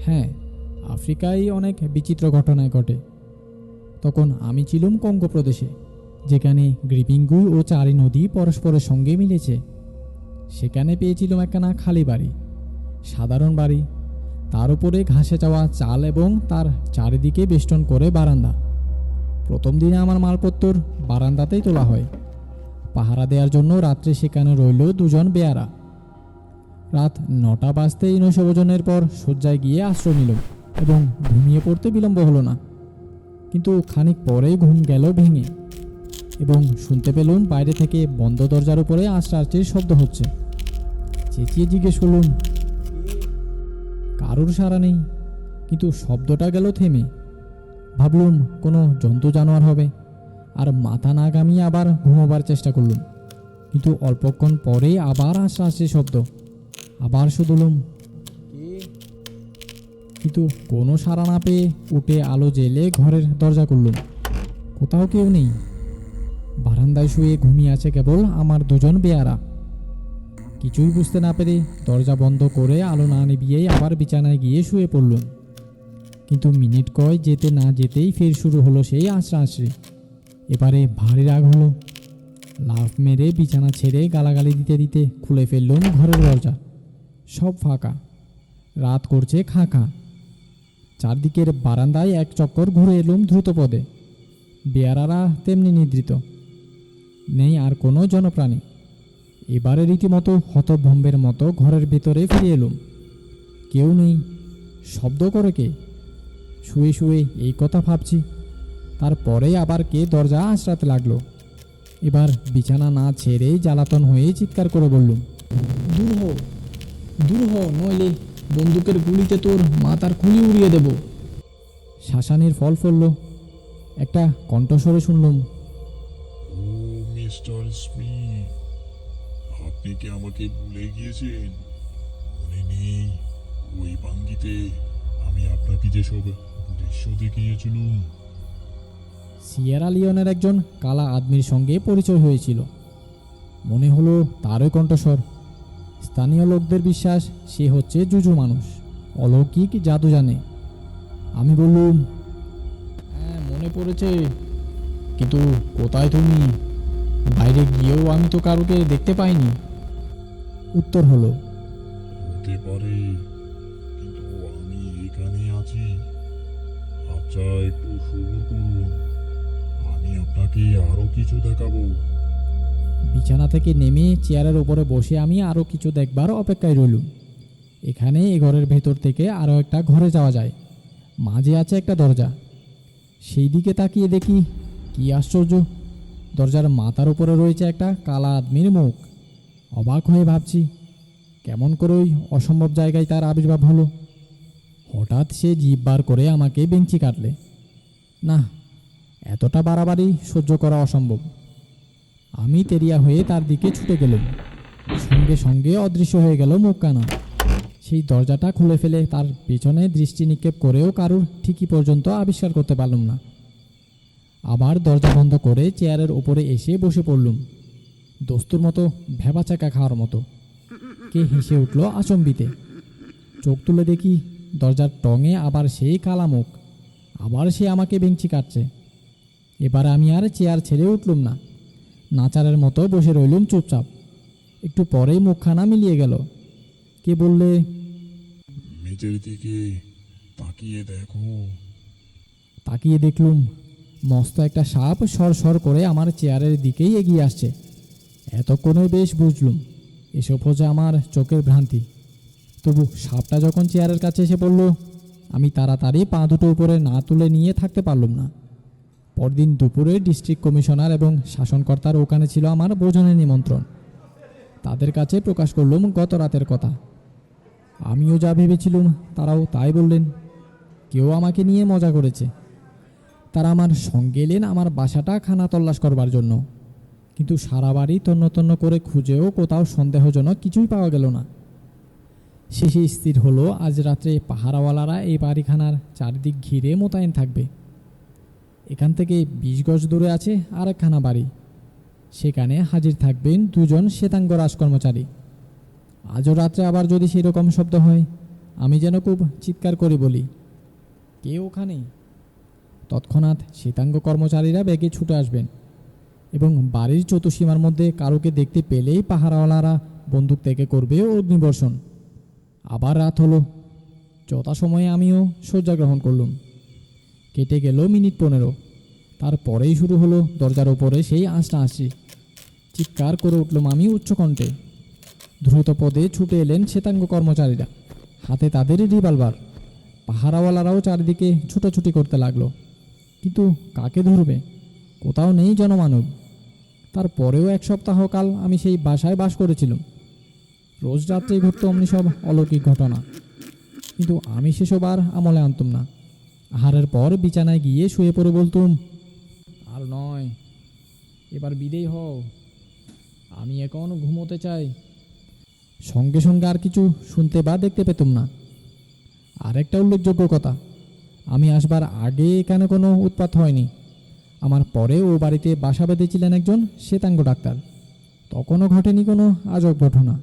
হ্যাঁ, আফ্রিকায় অনেক বিচিত্র ঘটনায় ঘটে। তখন আমি ছিলাম কঙ্গো প্রদেশে, যেখানে গ্রিপিঙ্গু ও চারি নদী পরস্পরের সঙ্গে মিলেছে। সেখানে পেয়েছিলাম একখানা খালি বাড়ি, সাধারণ বাড়ি, তার উপরে ঘাসে চাওয়া চাল এবং তার চারিদিকে বেষ্টন করে বারান্দা। প্রথম দিনে আমার মালপত্তর বারান্দাতেই তোলা হয়। পাহারা দেওয়ার জন্য রাত্রে সেখানে রইল দুজন বেয়ারা। রাত 9টা বাজতেই 900 ওজনের পর শয্যায় গিয়ে আশ্রয় নিল এবং ঘুমিয়ে পড়তে বিলম্ব হলো না। কিন্তু খানিক পরেই ঘুম গেল ভেঙে এবং শুনতে পেলুম বাইরে থেকে বন্ধ দরজার উপরে আঁচড়াআঁচড়ির শব্দ হচ্ছে। চেঁচিয়ে জিজ্ঞেস করলুম, কারোর সাড়া নেই, কিন্তু শব্দটা গেল থেমে। ভাবলুম কোনো জন্তু জানোয়ার হবে, আর মাথা না ঘামিয়ে আবার ঘুমোবার চেষ্টা করলুম। কিন্তু অল্পক্ষণ পরেই আবার আঁচড়াআঁচড়ির শব্দ। আবার শুধুলুম, কিন্তু কোনো সাড়া না পেয়ে উঠে আলো জেলে ঘরের দরজা খুললুম। কোথাও কেউ নেই। বারান্দায় শুয়ে ঘুমিয়ে আছে কেবল আমার দুজন বেয়ারা। কিছুই বুঝতে না পেরে দরজা বন্ধ করে আলো না নিভিয়েই আবার বিছানায় গিয়ে শুয়ে পড়লুম। কিন্তু মিনিট কয় যেতে না যেতেই ফের শুরু হলো সেই আঁচড়াআঁচড়ি। এবারে ভারী রাগ হলো। লাফ মেরে বিছানা ছেড়ে গালাগালি দিতে দিতে খুলে ফেললুম ঘরের দরজা। সব ফাঁকা, রাত করছে খাঁ খাঁ। চারদিকের বারান্দায় এক চক্কর ঘুরে এলুম দ্রুত পদে। বেয়ারারা তেমনি নিদ্রিত, নেই আর কোনো জনপ্রাণী। এবারে রীতিমতো হতভম্বের মতো ঘরের ভেতরে ফিরে এলুম। কেউ নেই। শব্দ করে কে? শুয়ে শুয়ে এই কথা ভাবছি। তারপরে আবার কে দরজা আঁচড়াতে লাগলো। এবার বিছানা না ছেড়েই জ্বালাতন হয়ে চিৎকার করে বললুম, দূর হ, দূর হ, নইলে বন্দুকের গুলিতে তোর মাথার খুলি উড়িয়ে দেব। শাসানির ফল ফলল। একটা কণ্ঠস্বরে শুনলুম, ও মিস্টার স্মিথ, আপনি কি আমাকে ভুলে গিয়েছেন? মনে নেই ওই ভাঙ্গিতে আমি আপনাকে যেসব দৃশ্য দেখিয়েছিলাম? সিয়েরা লিওনের একজন কালা আদমির সঙ্গে পরিচয় হয়েছিল। মনে হলো তারই কণ্ঠস্বর। স্থানীয় লোকদের বিশ্বাস সে হচ্ছে জুজু মানুষ, অলৌকিক জাদু জানে। আমি বললুম, হ্যাঁ মনে পড়েছে, কিন্তু কোথায় তুমি? বাইরে গিয়েও আমি তো কারোকে দেখতে পাইনি। উত্তর হলো, হতে পারে, কিন্তু আমি এখানে আছি। আচ্ছা, একটু সবুর করুন, আমি আপনাকে আরো কিছু দেখাবো। বিছানা থেকে নেমে চেয়ারের ওপরে বসে আমি আরও কিছু দেখবার অপেক্ষায় রইলুম। এখানে এই ঘরের ভেতর থেকে আরও একটা ঘরে যাওয়া যায়। মাঝে আছে একটা দরজা। সেই দিকে তাকিয়ে দেখি, কি আশ্চর্য, দরজার মাথার উপরে রয়েছে একটা কালা আদমির মুখ। অবাক হয়ে ভাবছি, কেমন করে ওই অসম্ভব জায়গায় তার আবির্ভাব হলো। হঠাৎ সে জিভ বার করে আমাকে বেঞ্চি কাটলে। না, এতটা বাড়াবাড়ি সহ্য করা অসম্ভব। আমি তেরিয়া হয়ে তার দিকে ছুটে গেলাম। সঙ্গে সঙ্গে অদৃশ্য হয়ে গেল মুখখানা। সেই দরজাটা খুলে ফেলে তার পেছনে দৃষ্টি নিক্ষেপ করেও কারুর ঠিকই পর্যন্ত আবিষ্কার করতে পারলাম না। আবার দরজা বন্ধ করে চেয়ারের ওপরে এসে বসে পড়লুম, দস্তুর মতো ভেবাচাকা খাওয়ার মতো। কে হেসে উঠল আচম্বিতে। চোখ তুলে দেখি দরজার টঙে আবার সেই কালা মুখ। আবার সে আমাকে বেঞ্চি কাটছে। এবার আমি আর চেয়ার ছেড়ে উঠলুম না, নাচারের মতো বসে রইলুম চুপচাপ। একটু পরেই মুখখানা মিলিয়ে গেল। কে বললে, মেঝের দিকে তাকিয়ে দেখো। তাকিয়ে দেখলুম মস্ত একটা সাপ সর করে আমার চেয়ারের দিকেই এগিয়ে আসছে। এতক্ষণে বেশ বুঝলুম এসব হচ্ছে আমার চোখের ভ্রান্তি। তবু সাপটা যখন চেয়ারের কাছে এসে পড়ল, আমি তাড়াতাড়ি পা দুটো উপরে না তুলে নিয়ে থাকতে পারলুম না। পরদিন দুপুরে ডিস্ট্রিক্ট কমিশনার এবং শাসনকর্তার ওখানে ছিল আমার ভোজনের নিমন্ত্রণ। তাদের কাছে প্রকাশ করলুম গত রাতের কথা। আমিও যা ভেবেছিলুম তারাও তাই বললেন। কেউ আমাকে নিয়ে মজা করেছে। তারা আমার সঙ্গে এলেন আমার বাসাটা খানা তল্লাশ করবার জন্য। কিন্তু সারা বাড়ি তন্ন তন্ন করে খুঁজেও কোথাও সন্দেহজনক কিছুই পাওয়া গেল না। শেষে স্থির হলো আজ রাত্রে পাহারাওয়ালারা এই বাড়িখানার চারদিক ঘিরে মোতায়েন থাকবে। এখান থেকে 20 গজ দূরে আছে আর একখানা বাড়ি। সেখানে হাজির থাকবেন 2 জন শ্বেতাঙ্গ রাজকর্মচারী। আজও রাত্রে আবার যদি সেরকম শব্দ হয়, আমি যেন খুব চিৎকার করে বলি, কে ওখানে? তৎক্ষণাৎ শ্বেতাঙ্গ কর্মচারীরা বেগে ছুটে আসবেন এবং বাড়ির চতুসীমার মধ্যে কারোকে দেখতে পেলেই পাহারাওয়ালারা বন্দুক থেকে করবে অগ্নিবর্ষণ। আবার রাত হলো। যথাসময়ে আমিও শয্যা গ্রহণ করলুম। কেটে গেল মিনিট 15। তারপরেই শুরু হলো দরজার ওপরে সেই আঁচড়াআঁচড়ি। চিৎকার করে উঠলাম আমি উচ্চকণ্ঠে। দ্রুত পদে ছুটে এলেন শ্বেতাঙ্গ কর্মচারীরা, হাতে তাদের রিভলভার। পাহারাওয়ালারাও চারিদিকে ছুটোছুটি করতে লাগলো, কিন্তু কাকে ধরবে? কোথাও নেই জনমানব। তারপরেও 1 সপ্তাহ কাল আমি সেই বাসায় বাস করেছিলাম। রোজ রাত্রেই ঘটত অমনি সব অলৌকিক ঘটনা, কিন্তু আমি সেসব আর আমলে আনতাম না। আহারের পর বিছানায় গিয়ে শুয়ে পড়ে বলতুম, আর নয়, এবার বিদেয় হও, আমি এখন ঘুমোতে চাই। সঙ্গে সঙ্গে আর কিছু শুনতে বা দেখতে পেতাম না। আরেকটা উল্লেখযোগ্য কথা, আমি আসবার আগে এখানে কোনো উৎপাত হয়নি। আমার পরে ও বাড়িতে বাসা বেঁধেছিলেন একজন শ্বেতাঙ্গ ডাক্তার। তখনও ঘটেনি কোনো আজব ঘটনা।